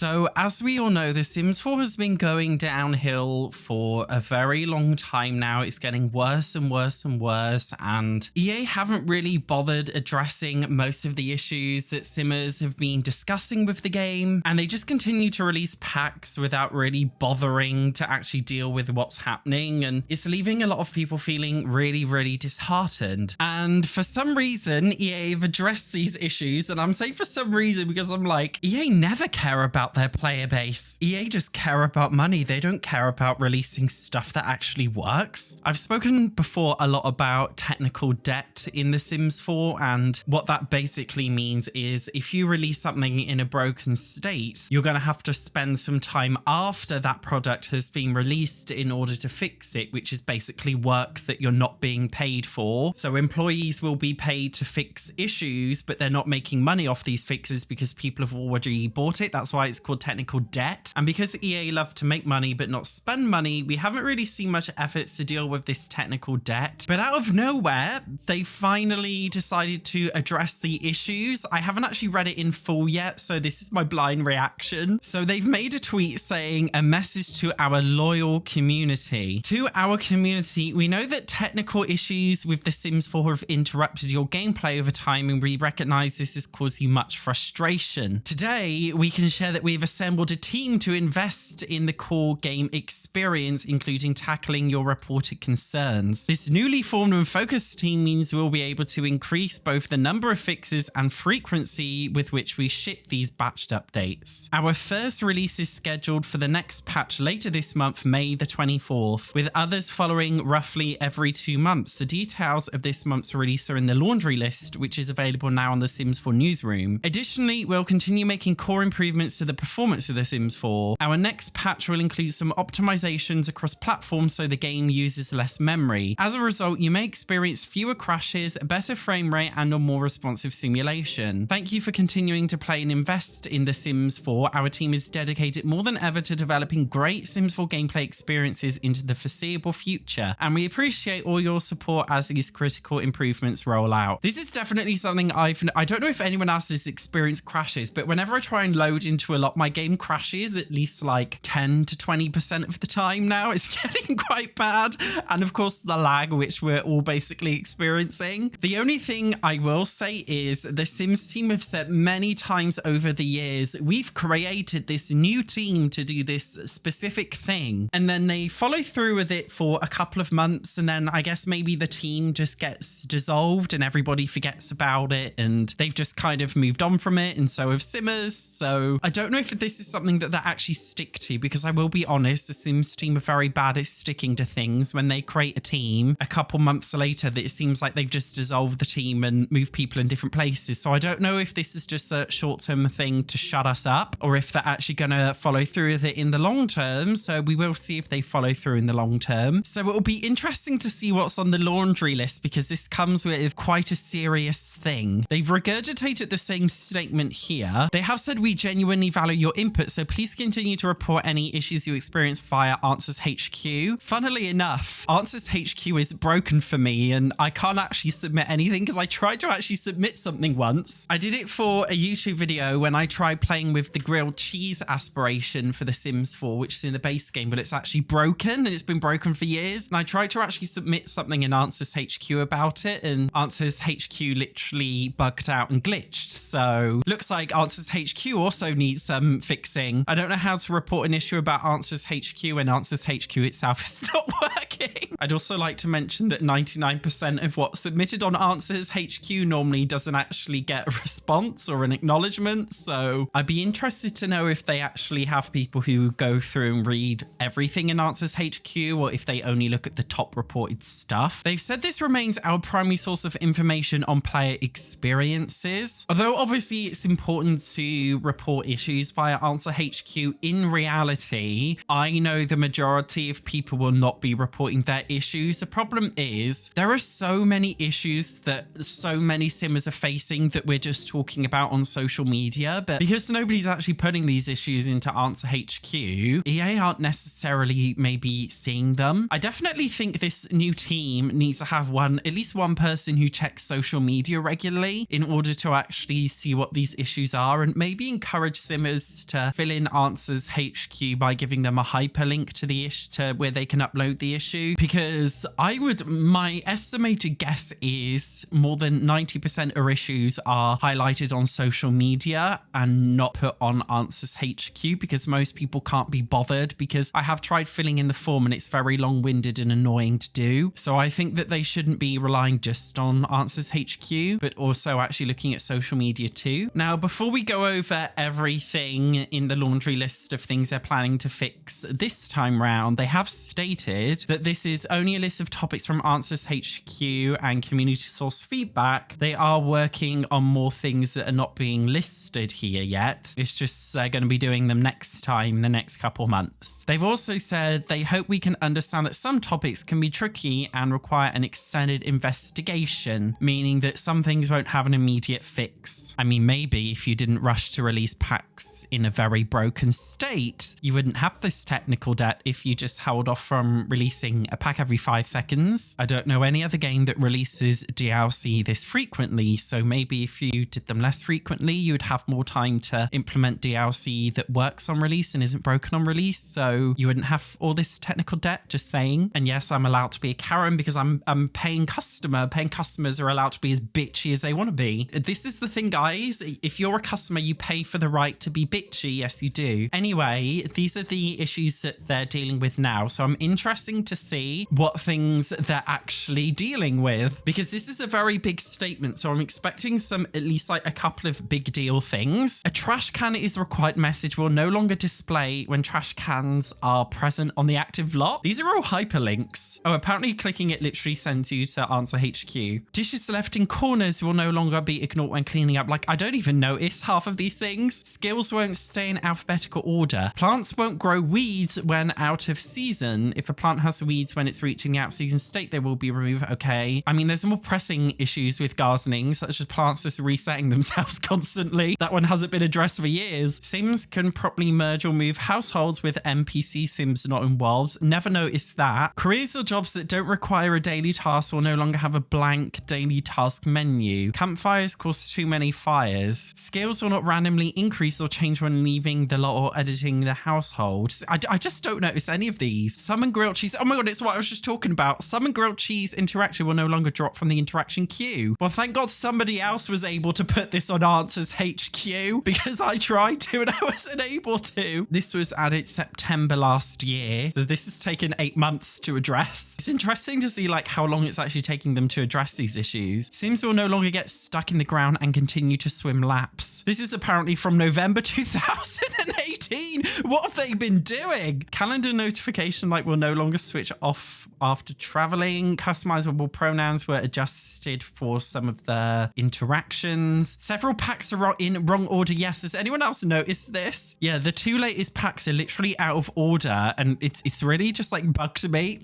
So as we all know, The Sims 4 has been going downhill for a very long time now. It's getting worse and worse and worse, and EA haven't really bothered addressing most of the issues that Simmers have been discussing with the game, and they just continue to release packs without really bothering to actually deal with what's happening, and it's leaving a lot of people feeling really, really disheartened. And for some reason, EA have addressed these issues, and I'm saying for some reason because I'm like, EA never care about their player base. EA just care about money. They don't care about releasing stuff that actually works. I've spoken before a lot about technical debt in The Sims 4, and what that basically means is if you release something in a broken state, you're going to have to spend some time after that product has been released in order to fix it, which is basically work that you're not being paid for. So employees will be paid to fix issues, but they're not making money off these fixes because people have already bought it. That's why it's called technical debt. And because EA love to make money but not spend money, we haven't really seen much efforts to deal with this technical debt. But out of nowhere, they finally decided to address the issues. I haven't actually read it in full yet, so this is my blind reaction. So they've made a tweet saying, a message to our loyal community. To our community, we know that technical issues with The Sims 4 have interrupted your gameplay over time, and we recognize this has caused you much frustration. Today, we can share that we've assembled a team to invest in the core game experience, including tackling your reported concerns. This newly formed and focused team means we'll be able to increase both the number of fixes and frequency with which we ship these batched updates. Our first release is scheduled for the next patch later this month, May the 24th, with others following roughly every 2 months. The details of this month's release are in the laundry list, which is available now on the Sims 4 newsroom. Additionally, we'll continue making core improvements to the performance of The Sims 4. Our next patch will include some optimizations across platforms so the game uses less memory. As a result, you may experience fewer crashes, a better frame rate, and a more responsive simulation. Thank you for continuing to play and invest in The Sims 4. Our team is dedicated more than ever to developing great Sims 4 gameplay experiences into the foreseeable future, and we appreciate all your support as these critical improvements roll out. This is definitely something I don't know if anyone else has experienced crashes, but whenever I try and load into a lot, my game crashes at least like 10 to 20% of the time now. It's getting quite bad. And of course, the lag, which we're all basically experiencing. The only thing I will say is the Sims team have said many times over the years, we've created this new team to do this specific thing. And then they follow through with it for a couple of months. And then I guess maybe the team just gets dissolved and everybody forgets about it. And they've just kind of moved on from it. And so have Simmers. So I don't know if this is something that they actually stick to, because I will be honest, the Sims team are very bad at sticking to things. When they create a team, a couple months later, that it seems like they've just dissolved the team and moved people in different places. So I don't know if this is just a short-term thing to shut us up, or if they're actually going to follow through with it in the long term. So we will see if they follow through in the long term. So it will be interesting to see what's on the laundry list, because this comes with quite a serious thing. They've regurgitated the same statement here. They have said, we genuinely value your input, so please continue to report any issues you experience via Answers HQ. Funnily enough, Answers HQ is broken for me, and I can't actually submit anything because I tried to actually submit something once. I did it for a YouTube video when I tried playing with the grilled cheese aspiration for The Sims 4, which is in the base game, but it's actually broken, and it's been broken for years. And I tried to actually submit something in Answers HQ about it, and Answers HQ literally bugged out and glitched. So looks like Answers HQ also needs some fixing. I don't know how to report an issue about Answers HQ when Answers HQ itself is not working. I'd also like to mention that 99% of what's submitted on Answers HQ normally doesn't actually get a response or an acknowledgement. So I'd be interested to know if they actually have people who go through and read everything in Answers HQ, or if they only look at the top reported stuff. They've said this remains our primary source of information on player experiences. Although obviously it's important to report issues via Answer HQ, in reality, I know the majority of people will not be reporting their issues. The problem is there are so many issues that so many simmers are facing that we're just talking about on social media, but because nobody's actually putting these issues into Answer HQ, EA aren't necessarily maybe seeing them. I definitely think this new team needs to have at least one person who checks social media regularly in order to actually see what these issues are, and maybe encourage simmers subscribers to fill in Answers HQ by giving them a hyperlink to the issue to where they can upload the issue, because my estimated guess is more than 90% of issues are highlighted on social media and not put on Answers HQ because most people can't be bothered, because I have tried filling in the form and it's very long-winded and annoying to do. So I think that they shouldn't be relying just on Answers HQ, but also actually looking at social media too. Now, before we go over everything in the laundry list of things they're planning to fix this time round, they have stated that this is only a list of topics from Answers HQ and community source feedback. They are working on more things that are not being listed here yet. It's just they're going to be doing them next time, the next couple months. They've also said they hope we can understand that some topics can be tricky and require an extended investigation, meaning that some things won't have an immediate fix. I mean, maybe if you didn't rush to release packs in a very broken state, you wouldn't have this technical debt if you just held off from releasing a pack every 5 seconds. I don't know any other game that releases DLC this frequently, so maybe if you did them less frequently, you would have more time to implement DLC that works on release and isn't broken on release, so you wouldn't have all this technical debt, just saying. And yes, I'm allowed to be a Karen because I'm paying customer. Paying customers are allowed to be as bitchy as they want to be. This is the thing, guys. If you're a customer, you pay for the right to be bitchy. Yes, you do. Anyway, these are the issues that they're dealing with now. So I'm interested to see what things they're actually dealing with, because this is a very big statement. So I'm expecting at least like a couple of big deal things. A trash can is required message will no longer display when trash cans are present on the active lot. These are all hyperlinks. Oh, apparently clicking it literally sends you to Answer HQ. Dishes left in corners will no longer be ignored when cleaning up. Like, I don't even notice half of these things. Skills won't stay in alphabetical order. Plants won't grow weeds when out of season. If a plant has weeds when it's reaching the out of season state, they will be removed. Okay. I mean, there's more pressing issues with gardening, such as plants just resetting themselves constantly. That one hasn't been addressed for years. Sims can properly merge or move households with NPC Sims not involved. Never noticed that. Careers or jobs that don't require a daily task will no longer have a blank daily task menu. Campfires cause too many fires. Skills will not randomly increase or change when leaving the lot or editing the household. I just don't notice any of these. Summon grilled cheese. Oh my god, it's what I was just talking about. Summon grilled cheese interaction will no longer drop from the interaction queue. Well, thank god somebody else was able to put this on Answers HQ, because I tried to and I wasn't able to. This was added September last year. So this has taken 8 months to address. It's interesting to see like how long it's actually taking them to address these issues. Sims will no longer get stuck in the ground and continue to swim laps. This is apparently from November 2018. What have they been doing? Calendar notification light will no longer switch off after traveling. Customizable pronouns were adjusted for some of the interactions. Several packs are in wrong order. Yes, has anyone else noticed this? Yeah, the 2 latest packs are literally out of order, and it's really just like bugged to me.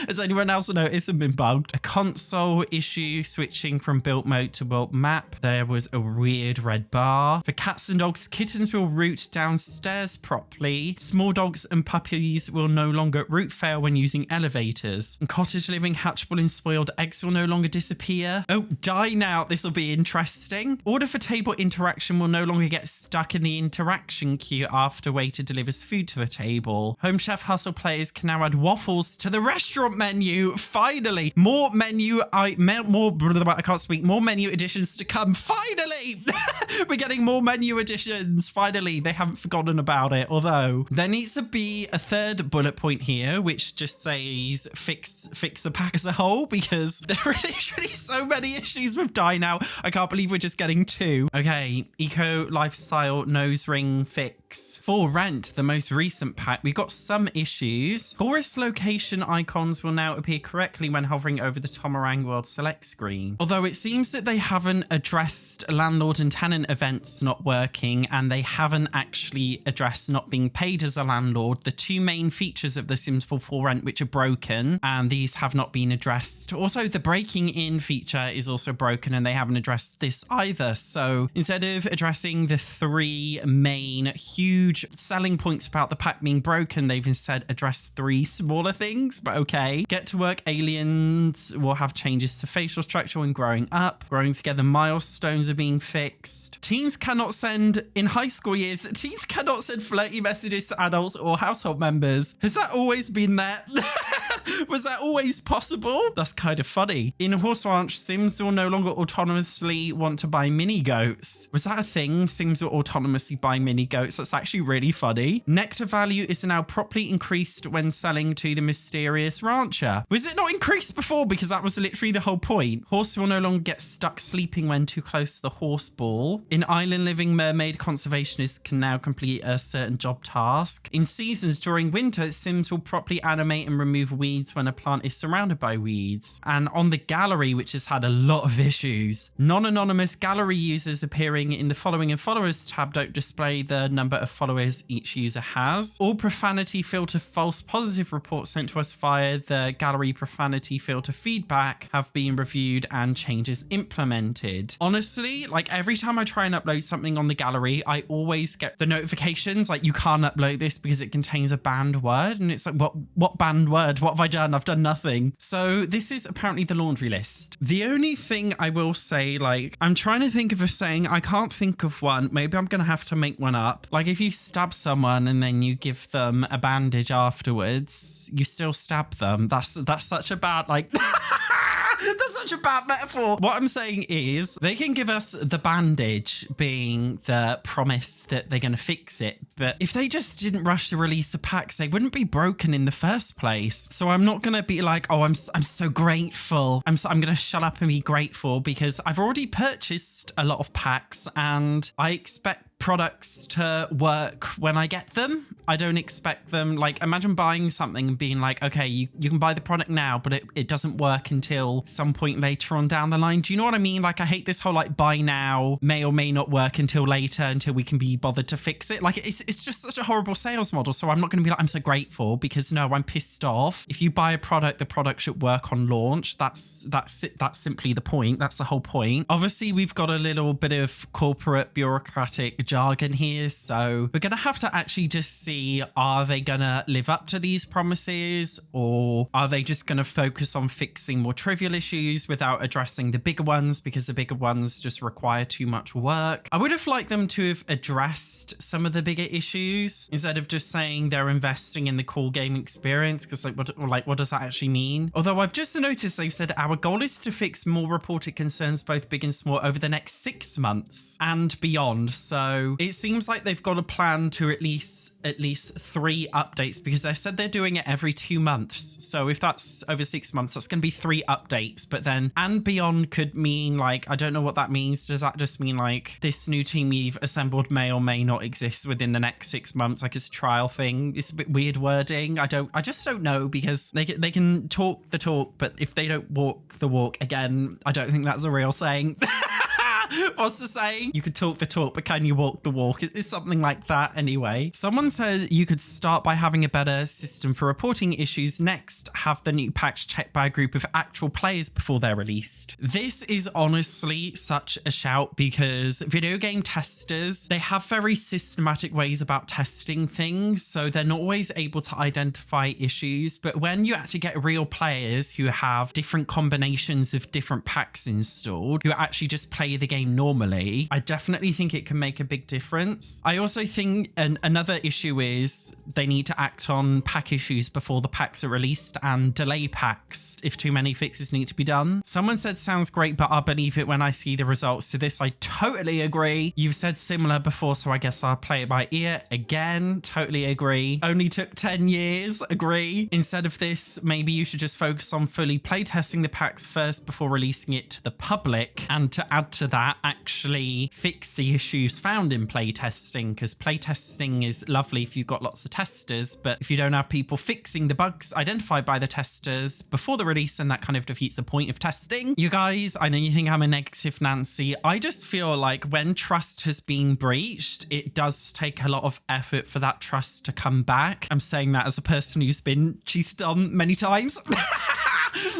Has anyone else noticed and been bugged? A console issue switching from built mode to built map. There was a weird red bar. For cats and dogs, kittens will root downstairs properly. Small dogs and puppies will no longer root fail when using elevators. And cottage living hatchable and spoiled eggs will no longer disappear. Oh, dine out. This will be interesting. Order for table interaction will no longer get stuck in the interaction queue after waiter delivers food to the table. Home Chef Hustle players can now add waffles to the restaurant menu. Finally, more menu additions to come. Finally, we're getting more menu additions. Finally, they haven't forgotten about it. Although there needs to be a third bullet point here, which just says fix the pack as a whole, because there are literally so many issues with Dine Out. I can't believe we're just getting 2. Okay, eco lifestyle nose ring fix. For Rent, the most recent pack, we got some issues. Tourist location icons will now appear correctly when hovering over the Tomarang World Select screen. Although it seems that they haven't addressed landlord and tenant events not working, and they haven't actually addressed not being paid as a landlord, the 2 main features of The Sims 4 For Rent which are broken, and these have not been addressed. Also, the breaking in feature is also broken, and they haven't addressed this either. So instead of addressing the 3 main huge selling points about the pack being broken, they've instead addressed 3 smaller things, but okay. Get to work aliens will have changes to facial structure when growing up. Growing together milestones are being fixed. Teens cannot send in high school years, teens cannot send flirty messages to adults or household members. Has that always been there? Was that always possible? That's kind of funny. In Horse Ranch, Sims will no longer autonomously want to buy mini goats. Was that a thing? Sims will autonomously buy mini goats. That's actually really funny. Nectar value is now properly increased when selling to the mysterious rancher. Was it not increased before? Because that was literally the whole point. Horse will no longer get stuck sleeping when too close to the horse ball. In island living, mermaid conservationists can now complete a certain job task. In seasons during winter, Sims will properly animate and remove weeds when a plant is surrounded by weeds. And on the gallery, which has had a lot of issues, non-anonymous gallery users appearing in the following and followers tab don't display the number of followers each user has. All profanity filter false positive reports sent to us via the gallery profanity filter feedback have been reviewed and changes implemented. Honestly, like every time I try and upload something on the gallery, I always get the notifications like, you can't upload this because it contains a banned word. And it's like, what banned word? What have I done? I've done nothing. So this is apparently the laundry list. The only thing I will say, like, I'm trying to think of a saying. I can't think of one. Maybe I'm going to have to make one up. Like if you stab someone and then you give them a bandage afterwards, you still stab them. That's such a bad, like... That's such a bad metaphor. What I'm saying is they can give us the bandage being the promise that they're going to fix it. But if they just didn't rush to release the packs, they wouldn't be broken in the first place. So I'm not going to be like, oh, I'm so grateful. I'm going to shut up and be grateful because I've already purchased a lot of packs and I expect products to work when I get them. I don't expect them, like, imagine buying something and being like, okay, you can buy the product now, but it doesn't work until some point later on down the line. Do you know what I mean? Like, I hate this whole like buy now may or may not work until later, until we can be bothered to fix it. Like, it's just such a horrible sales model. So I'm not going to be like, I'm so grateful, because no, I'm pissed off. If you buy a product, the product should work on launch. That's simply the point. That's the whole point. Obviously, we've got a little bit of corporate bureaucratic jargon here, so we're gonna have to actually just see, are they gonna live up to these promises, or are they just gonna focus on fixing more trivial issues without addressing the bigger ones, because the bigger ones just require too much work? I would have liked them to have addressed some of the bigger issues instead of just saying they're investing in the core game experience, because what does that actually mean? Although I've just noticed they've said our goal is to fix more reported concerns, both big and small, over the next 6 months and beyond. So it seems like they've got a plan to at least 3 updates, because they said they're doing it every 2 months. So if that's over 6 months, that's going to be 3 updates. But then and beyond could mean, like, I don't know what that means. Does that just mean like this new team we've assembled may or may not exist within the next 6 months, like it's a trial thing? It's a bit weird wording. I just don't know, because they can talk the talk, but if they don't walk the walk, again, I don't think that's a real saying. What's the saying? You could talk the talk, but can you walk the walk? It's something like that anyway. Someone said you could start by having a better system for reporting issues. Next, have the new packs checked by a group of actual players before they're released. This is honestly such a shout, because video game testers, they have very systematic ways about testing things, so they're not always able to identify issues. But when you actually get real players who have different combinations of different packs installed, who actually just play the game normally, I definitely think it can make a big difference. I also think another issue is they need to act on pack issues before the packs are released, and delay packs if too many fixes need to be done. Someone said sounds great, but I'll believe it when I see the results. To this, I totally agree. You've said similar before, so I guess I'll play it by ear. Again, totally agree. Only took 10 years. Agree. Instead of this, maybe you should just focus on fully playtesting the packs first before releasing it to the public, and to add to that, actually fix the issues found in playtesting, because playtesting is lovely if you've got lots of testers, but if you don't have people fixing the bugs identified by the testers before the release, then that kind of defeats the point of testing. You guys, I know you think I'm a negative Nancy. I just feel like when trust has been breached, it does take a lot of effort for that trust to come back. I'm saying that as a person who's been cheated on many times.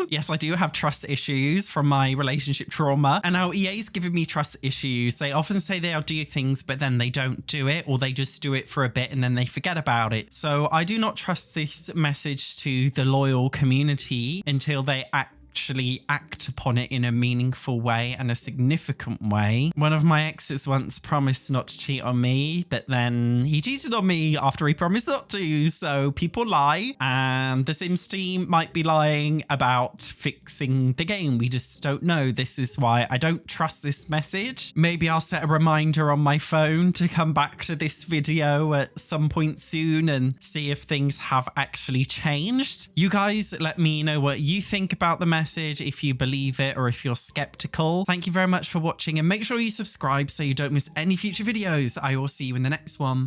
Yes, I do have trust issues from my relationship trauma, and now EA's giving me trust issues. They often say they'll do things, but then they don't do it, or they just do it for a bit and then they forget about it. So I do not trust this message to the loyal community until they actually act upon it in a meaningful way and a significant way. One of my exes once promised not to cheat on me, but then he cheated on me after he promised not to. So people lie, and the Sims team might be lying about fixing the game. We just don't know. This is why I don't trust this message. Maybe I'll set a reminder on my phone to come back to this video at some point soon and see if things have actually changed. You guys let me know what you think about the message, if you believe it or if you're skeptical. Thank you very much for watching, and make sure you subscribe so you don't miss any future videos. I will see you in the next one.